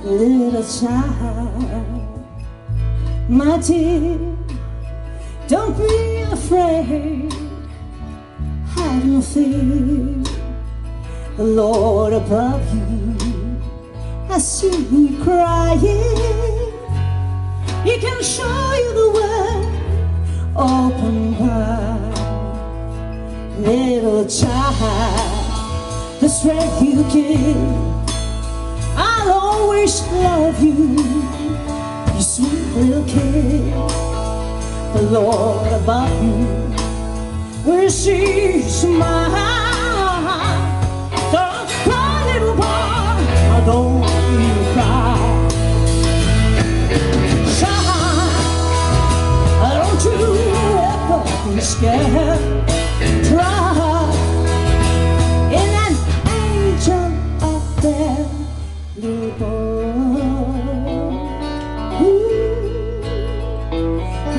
little child. My dear, don't be afraid, have no fear. The Lord above you has seen you crying. He can show you the way, open wide. Little child, the strength you give, I'll always love you, you sweet little kid. The Lord above you will see you smile. Don't cry, little boy, don't you cry. Shine, don't you ever be scared. Try in an angel up there, little boy.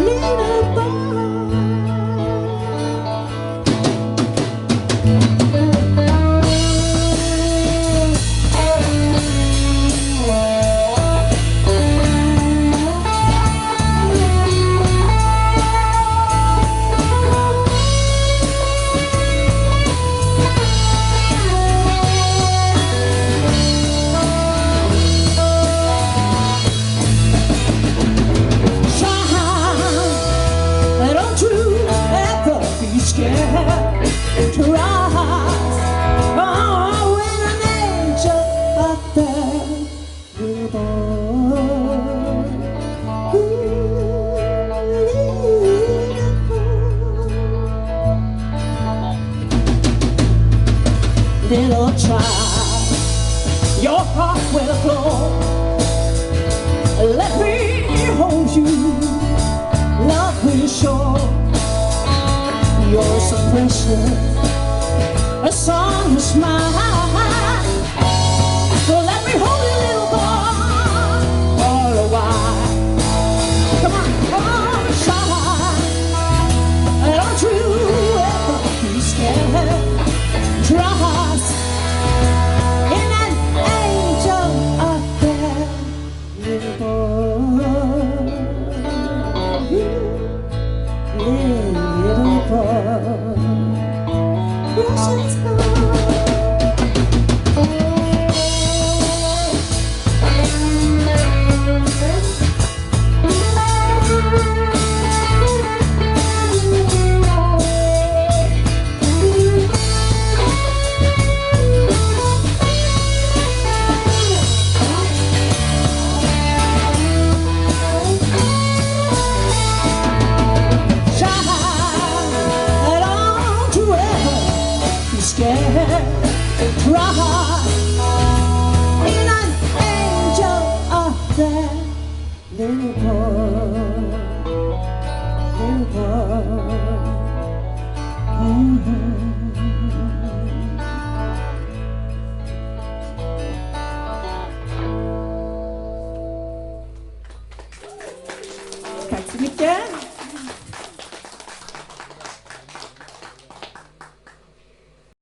Little boy. Little child, your heart will glow. Let me hold you, love will show. You're so precious, a song, a smile. So let me hold you, little boy, all a while. Come on, shine. Don't you ever be scared. Trust in an angel up there, little boy, little boy, precious boy. Cry in an angel of that little boy.